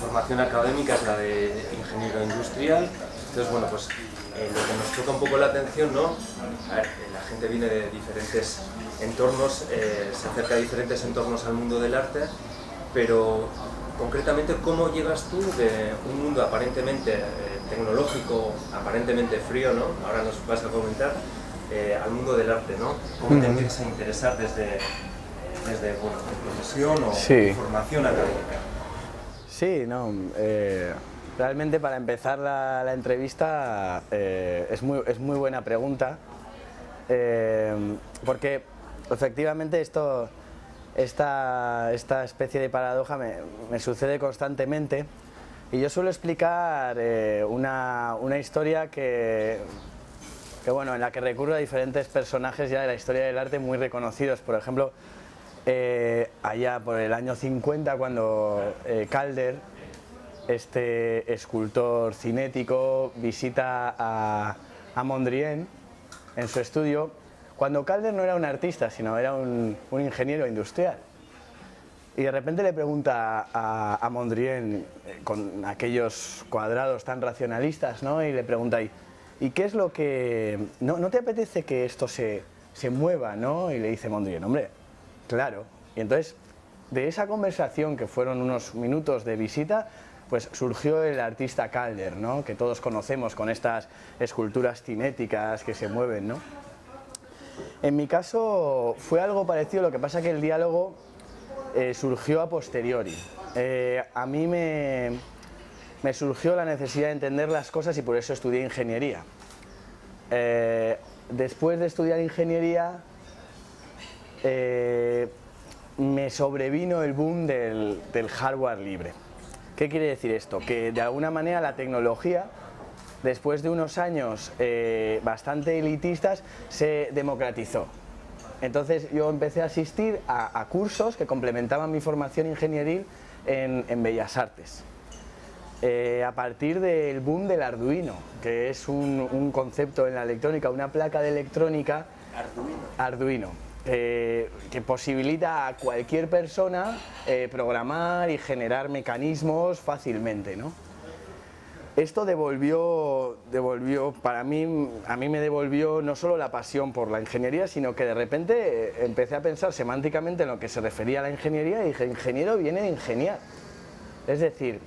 formación académica es la de ingeniero industrial, entonces bueno, pues lo que nos toca un poco la atención, ¿no? A ver, la gente viene de diferentes entornos, se acerca a diferentes entornos al mundo del arte, pero concretamente, ¿cómo llegas tú de un mundo aparentemente tecnológico, aparentemente frío, ¿no? Ahora nos vas a comentar, al mundo del arte, ¿no? ¿Cómo te empiezas a interesar desde bueno, profesión o formación académica? Sí, no, realmente para empezar la entrevista es muy buena pregunta, porque efectivamente esta especie de paradoja me sucede constantemente, y yo suelo explicar una historia que bueno, en la que recurro a diferentes personajes ya de la historia del arte muy reconocidos. Por ejemplo, allá por el año 50, cuando Calder, este escultor cinético, visita a Mondrian en su estudio, cuando Calder no era un artista, sino era un ingeniero industrial. Y de repente le pregunta a Mondrian, con aquellos cuadrados tan racionalistas, ¿no? Y le pregunta, ¿y qué es lo que... ¿No te apetece que esto se mueva, ¿no? Y le dice Mondrian, hombre, claro. Y entonces, de esa conversación, que fueron unos minutos de visita, pues surgió el artista Calder, ¿no? Que todos conocemos, con estas esculturas cinéticas que se mueven, ¿no? En mi caso fue algo parecido, lo que pasa que el diálogo surgió a posteriori. A mí me surgió la necesidad de entender las cosas y por eso estudié ingeniería. Después de estudiar ingeniería me sobrevino el boom del hardware libre. ¿Qué quiere decir esto? Que de alguna manera la tecnología, después de unos años bastante elitistas, se democratizó. Entonces yo empecé a asistir a cursos que complementaban mi formación ingenieril en Bellas Artes. A partir del boom del Arduino, que es un concepto en la electrónica, una placa de electrónica Arduino, que posibilita a cualquier persona programar y generar mecanismos fácilmente, ¿no? Esto devolvió a mí me devolvió no solo la pasión por la ingeniería, sino que de repente empecé a pensar semánticamente en lo que se refería a la ingeniería y dije, ingeniero viene de ingeniar. Es decir,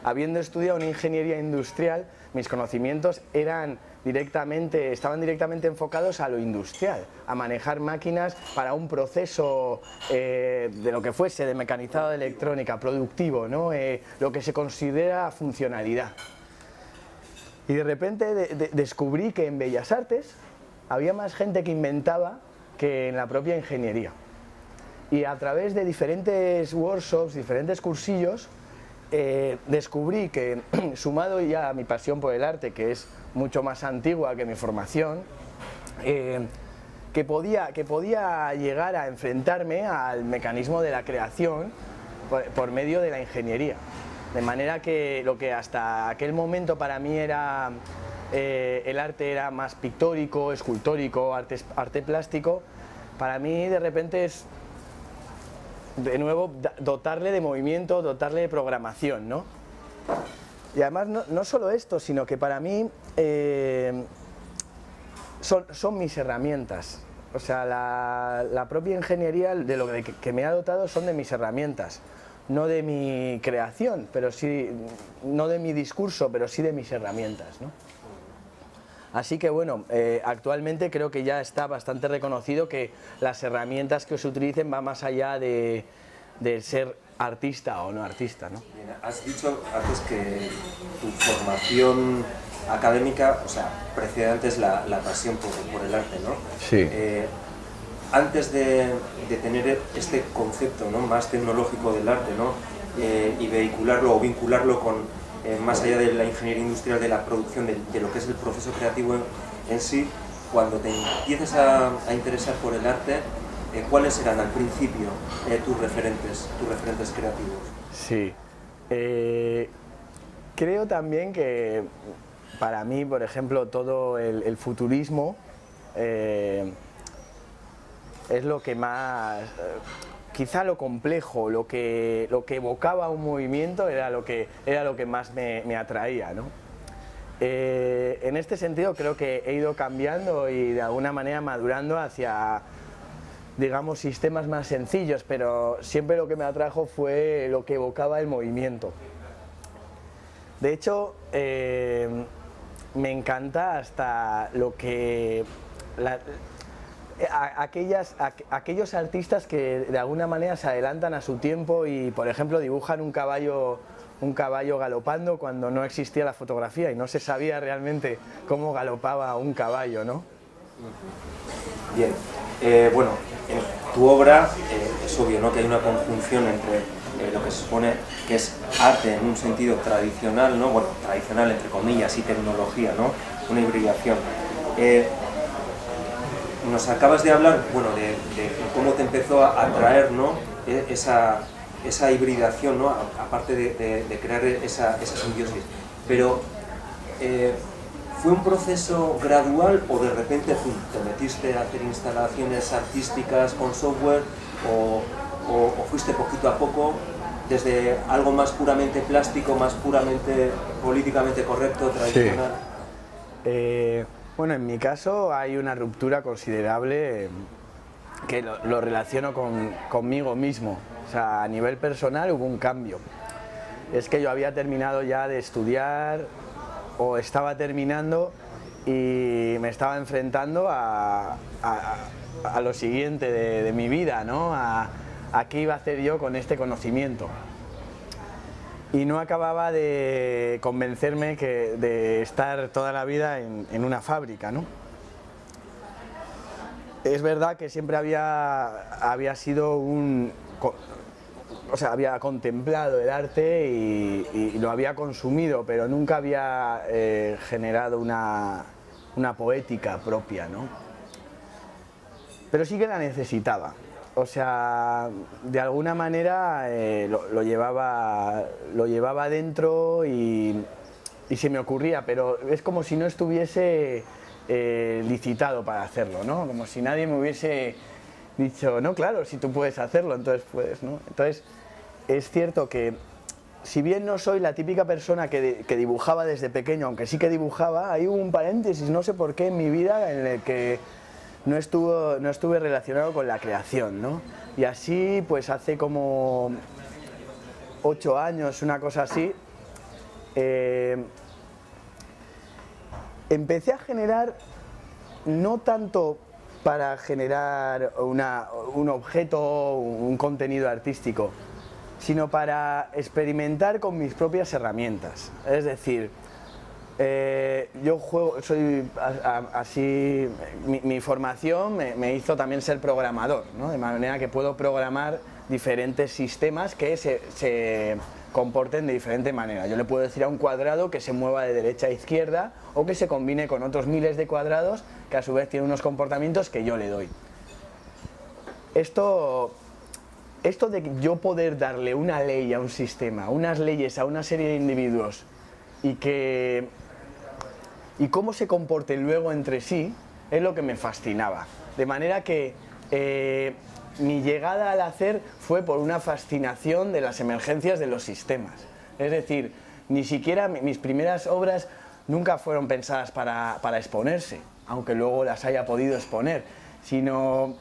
habiendo estudiado una ingeniería industrial, mis conocimientos estaban directamente enfocados a lo industrial, a manejar máquinas para un proceso de lo que fuese, de mecanizado de electrónica, productivo, ¿no? Lo que se considera funcionalidad. Y de repente descubrí que en Bellas Artes había más gente que inventaba que en la propia ingeniería. Y a través de diferentes workshops, diferentes cursillos, descubrí que, sumado ya a mi pasión por el arte, que es mucho más antigua que mi formación, que podía llegar a enfrentarme al mecanismo de la creación por medio de la ingeniería. De manera que lo que hasta aquel momento para mí era el arte era más pictórico, escultórico, arte plástico, para mí de repente es, de nuevo, dotarle de movimiento, dotarle de programación, ¿no? Y además no solo esto, sino que para mí son mis herramientas. O sea, la propia ingeniería, de lo que me ha dotado, son de mis herramientas. No de mi creación, pero sí, no de mi discurso, pero sí de mis herramientas, ¿no? Así que bueno, actualmente creo que ya está bastante reconocido que las herramientas que se utilicen van más allá de ser artista o no artista, ¿no? Bien, has dicho antes que tu formación académica, o sea, precede antes la pasión por el arte, ¿no? Sí. Antes de tener este concepto, ¿no?, más tecnológico del arte, ¿no?, y vehicularlo o vincularlo con más allá de la ingeniería industrial, de la producción, de lo que es el proceso creativo en sí, cuando te empieces a interesar por el arte, ¿cuáles eran al principio tus referentes creativos? Sí, creo también que para mí, por ejemplo, todo el futurismo es lo que más, quizá lo complejo, lo que evocaba un movimiento era lo que más me atraía, ¿no? En este sentido creo que he ido cambiando y de alguna manera madurando hacia, digamos, sistemas más sencillos, pero siempre lo que me atrajo fue lo que evocaba el movimiento. De hecho, me encanta hasta lo que... aquellos artistas que de alguna manera se adelantan a su tiempo y, por ejemplo, dibujan un caballo galopando cuando no existía la fotografía y no se sabía realmente cómo galopaba un caballo, ¿no? Bien, bueno, en tu obra es obvio, ¿no?, que hay una conjunción entre lo que se supone que es arte en un sentido tradicional, ¿no? Bueno, tradicional entre comillas, y tecnología, ¿no? Una hibridación. Nos acabas de hablar, bueno, de cómo te empezó a atraer, ¿no?, esa hibridación, ¿no?, aparte de crear esa simbiosis. Pero, ¿fue un proceso gradual o de repente te metiste a hacer instalaciones artísticas con software o fuiste poquito a poco desde algo más puramente plástico, más puramente políticamente correcto, tradicional? Sí. Bueno, en mi caso hay una ruptura considerable que lo relaciono conmigo mismo. O sea, a nivel personal hubo un cambio. Es que yo había terminado ya de estudiar o estaba terminando y me estaba enfrentando a lo siguiente de mi vida, ¿no? A qué iba a hacer yo con este conocimiento. Y no acababa de convencerme de estar toda la vida en una fábrica, ¿no? Es verdad que siempre había sido o sea, había contemplado el arte y lo había consumido, pero nunca había generado una poética propia, ¿no? Pero sí que la necesitaba. O sea, de alguna manera lo llevaba dentro y se me ocurría, pero es como si no estuviese licitado para hacerlo, ¿no? Como si nadie me hubiese dicho, no, claro, si tú puedes hacerlo, entonces puedes, ¿no? Entonces, es cierto que, si bien no soy la típica persona que dibujaba desde pequeño, aunque sí que dibujaba, hay un paréntesis, no sé por qué, en mi vida en el que no estuve relacionado con la creación, ¿no? Y así, pues hace como 8 años, una cosa así, empecé a generar, no tanto para generar un objeto, un contenido artístico, sino para experimentar con mis propias herramientas. Es decir, yo soy así, mi formación me hizo también ser programador, ¿no? De manera que puedo programar diferentes sistemas que se comporten de diferente manera. Yo le puedo decir a un cuadrado que se mueva de derecha a izquierda o que se combine con otros miles de cuadrados que a su vez tienen unos comportamientos que yo le doy. Esto de yo poder darle una ley a un sistema, unas leyes a una serie de individuos y cómo se comporten luego entre sí, es lo que me fascinaba. De manera que mi llegada al hacer fue por una fascinación de las emergencias de los sistemas. Es decir, ni siquiera mis primeras obras nunca fueron pensadas para exponerse, aunque luego las haya podido exponer, sino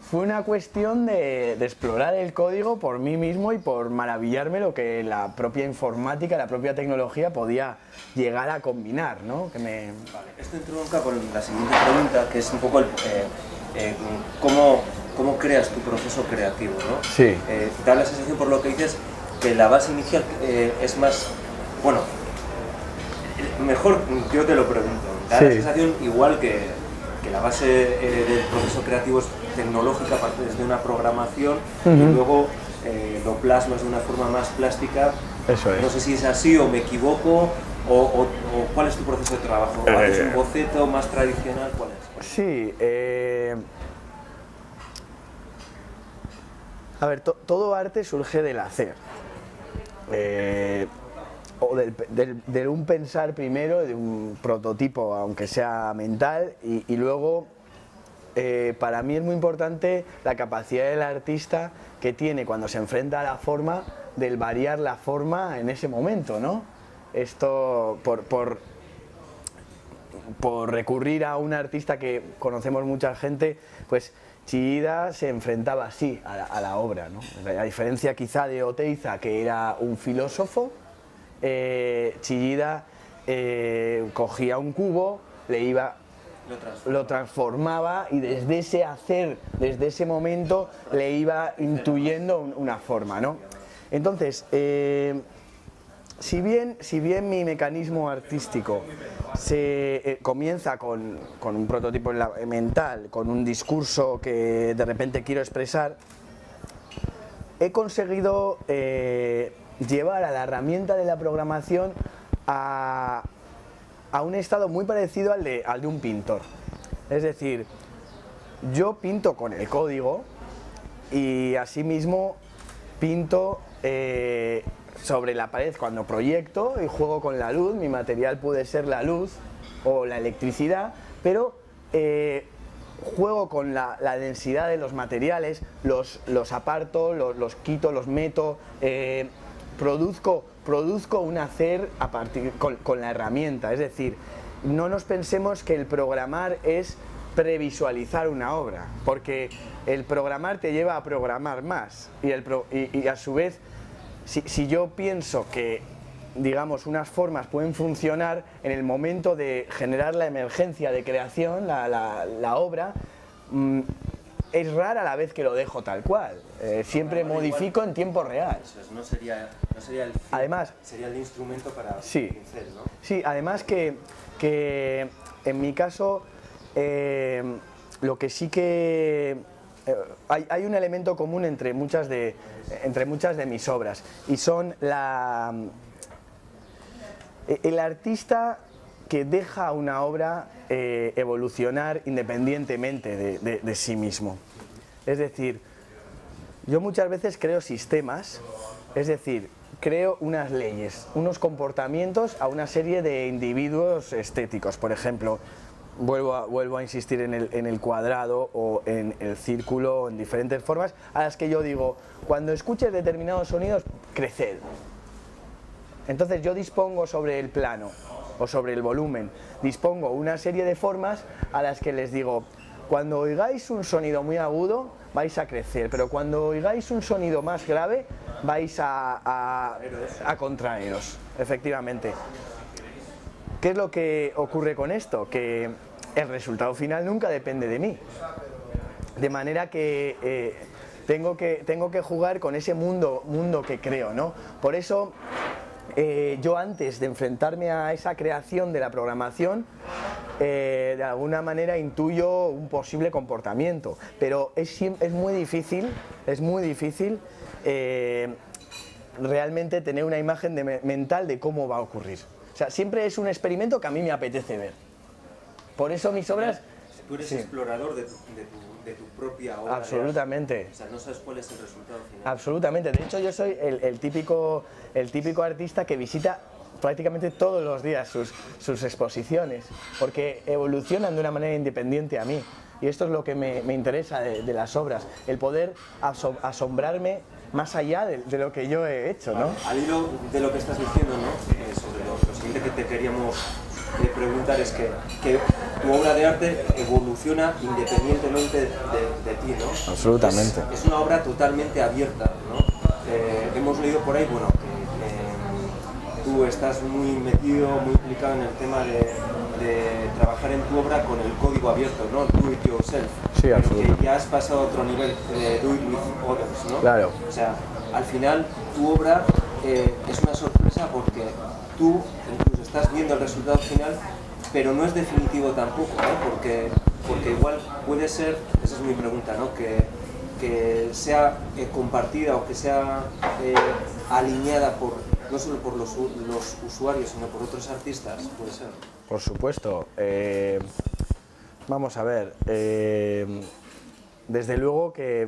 fue una cuestión de explorar el código por mí mismo y por maravillarme lo que la propia informática, la propia tecnología podía llegar a combinar, ¿no? Vale, esto entronca con la siguiente pregunta, que es un poco cómo creas tu proceso creativo, ¿no? Sí. Da la sensación, por lo que dices, que la base inicial es más, bueno, mejor yo te lo pregunto, da la sensación igual que la base del proceso creativo es tecnológica, parte desde una programación y luego lo plasmas de una forma más plástica. Eso es. No sé si es así o me equivoco o ¿cuál es tu proceso de trabajo? ¿Es un boceto más tradicional? ¿Cuál es? Sí. A ver, todo arte surge del hacer. O de un pensar primero, de un prototipo, aunque sea mental, y luego para mí es muy importante la capacidad del artista que tiene cuando se enfrenta a la forma, del variar la forma en ese momento, ¿no? Esto por recurrir a un artista que conocemos mucha gente, pues Chillida se enfrentaba así a la obra, ¿no? A diferencia quizá de Oteiza, que era un filósofo, Chillida cogía un cubo, lo transformaba y desde ese hacer, desde ese momento, le iba intuyendo una forma, ¿no? Entonces, si bien mi mecanismo artístico comienza con un prototipo mental, con un discurso que de repente quiero expresar, he conseguido llevar a la herramienta de la programación a un estado muy parecido al de un pintor. Es decir, yo pinto con el código y asimismo pinto sobre la pared cuando proyecto y juego con la luz. Mi material puede ser la luz o la electricidad, pero juego con la densidad de los materiales, los aparto, los quito, los meto, produzco un hacer a partir con la herramienta. Es decir, no nos pensemos que el programar es previsualizar una obra, porque el programar te lleva a programar más y a su vez, si yo pienso que, digamos, unas formas pueden funcionar en el momento de generar la emergencia de creación, la obra, es rara la vez que lo dejo tal cual. Siempre modifico en tiempo real. Eso es, no sería el fin, además, sería el instrumento para sí, pincel, ¿no? Sí, además que en mi caso, lo que sí que hay un elemento común entre muchas de mis obras, y son el artista que deja una obra evolucionar independientemente de sí mismo. Es decir, yo muchas veces creo sistemas, es decir, creo unas leyes, unos comportamientos a una serie de individuos estéticos. Por ejemplo, vuelvo a insistir en el cuadrado o en el círculo, en diferentes formas a las que yo digo, cuando escuches determinados sonidos, creced. Entonces yo dispongo sobre el plano o sobre el volumen, dispongo una serie de formas a las que les digo, cuando oigáis un sonido muy agudo vais a crecer, pero cuando oigáis un sonido más grave vais a contraeros, efectivamente. ¿Qué es lo que ocurre con esto? Que el resultado final nunca depende de mí, de manera que tengo que jugar con ese mundo que creo, ¿no? Por eso yo, antes de enfrentarme a esa creación de la programación, de alguna manera intuyo un posible comportamiento, pero es muy difícil realmente tener una imagen mental de cómo va a ocurrir. O sea, siempre es un experimento que a mí me apetece ver. Por eso mis obras... Tú eres explorador de tu propia obra. Absolutamente. O sea, no sabes cuál es el resultado final. Absolutamente. De hecho, yo soy el típico artista que visita prácticamente todos los días sus exposiciones, porque evolucionan de una manera independiente a mí. Y esto es lo que me interesa de las obras, el poder asombrarme más allá de lo que yo he hecho, ¿no? Al hilo de lo que estás diciendo, ¿no? Sobre lo siguiente que te queríamos preguntar es que tu obra de arte evoluciona independientemente de ti, ¿no? Absolutamente. Es una obra totalmente abierta, ¿no? Hemos leído por ahí, bueno, que tú estás muy metido, muy implicado en el tema de trabajar en tu obra con el código abierto, ¿no? Do it yourself. Sí, absolutamente. Que ya has pasado a otro nivel de do it with others, ¿no? Claro. O sea, al final tu obra es una sorpresa porque tú incluso estás viendo el resultado final, pero no es definitivo tampoco, ¿no? Porque igual puede ser, esa es mi pregunta, ¿no? Que sea compartida o que sea alineada no solo por los usuarios, sino por otros artistas, puede ser. Por supuesto. Vamos a ver. Desde luego que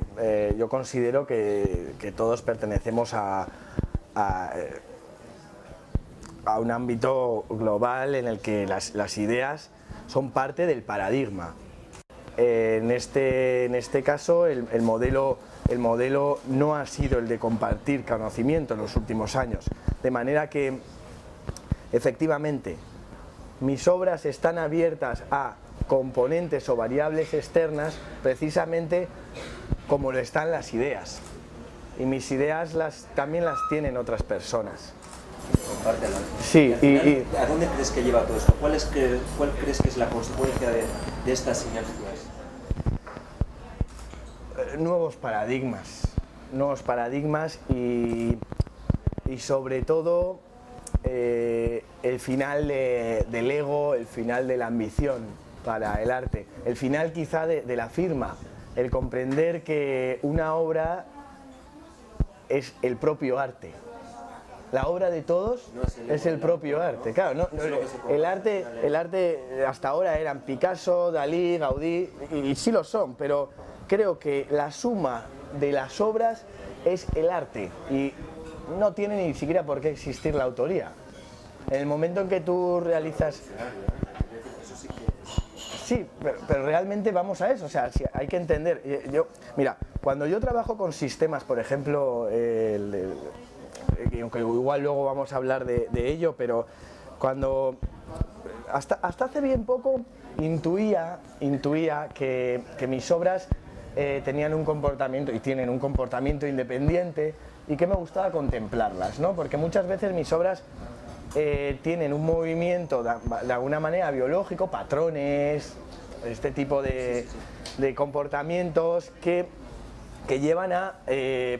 yo considero que todos pertenecemos a un ámbito global en el que las ideas son parte del paradigma. en este caso el modelo no ha sido el de compartir conocimiento en los últimos años, de manera que efectivamente mis obras están abiertas a componentes o variables externas precisamente como lo están las ideas, y mis ideas también las tienen otras personas. Compártelas. Sí, ¿A dónde crees que lleva todo esto? ¿Cuál crees que es la consecuencia de estas sinergias? Nuevos paradigmas y sobre todo el final del ego, el final de la ambición para el arte, el final quizá de la firma, el comprender que una obra es el propio arte. La obra de todos es el propio arte. Claro, el arte hasta ahora eran Picasso, Dalí, Gaudí, y sí lo son, pero creo que la suma de las obras es el arte y no tiene ni siquiera por qué existir la autoría. En el momento en que tú realizas... Sí, pero realmente vamos a eso, o sea, hay que entender. Mira, cuando yo trabajo con sistemas, por ejemplo, aunque igual luego vamos a hablar de ello, pero cuando hasta hace bien poco intuía que mis obras tenían un comportamiento y tienen un comportamiento independiente y que me gustaba contemplarlas, ¿no? Porque muchas veces mis obras tienen un movimiento de alguna manera biológico, patrones, este tipo de comportamientos que llevan a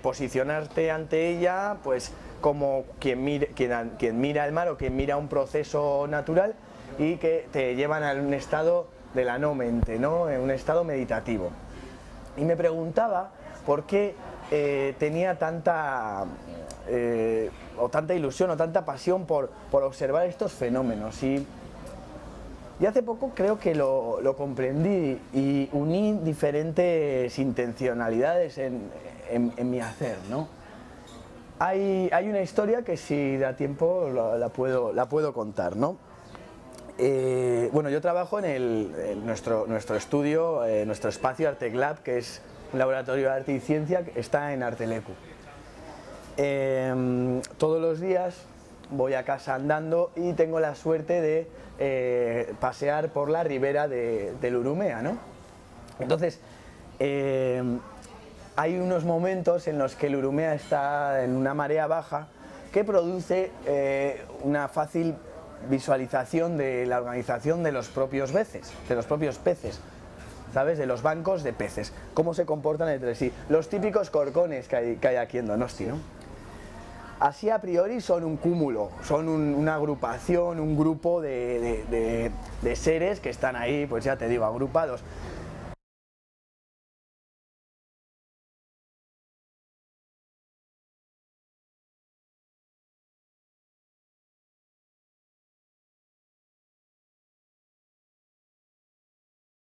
posicionarte ante ella pues como quien mira el mar o quien mira un proceso natural, y que te llevan a un estado de la no mente, ¿no? En un estado meditativo. Y me preguntaba por qué tenía tanta ilusión o tanta pasión por observar estos fenómenos, y hace poco creo que lo comprendí y uní diferentes intencionalidades en mi hacer, ¿no? Hay una historia que si da tiempo la puedo contar, ¿no? Bueno, yo trabajo en nuestro estudio, nuestro espacio Arteclab, que es un laboratorio de arte y ciencia que está en Artelecu. Todos los días voy a casa andando y tengo la suerte de pasear por la ribera del Urumea, ¿no? Entonces, hay unos momentos en los que el Urumea está en una marea baja que produce una fácil visualización de la organización de los propios peces, ¿sabes? De los bancos de peces, cómo se comportan entre sí, los típicos corcones que hay aquí en Donosti, ¿no? Así a priori son un cúmulo, son una agrupación, un grupo de seres que están ahí, pues ya te digo, agrupados.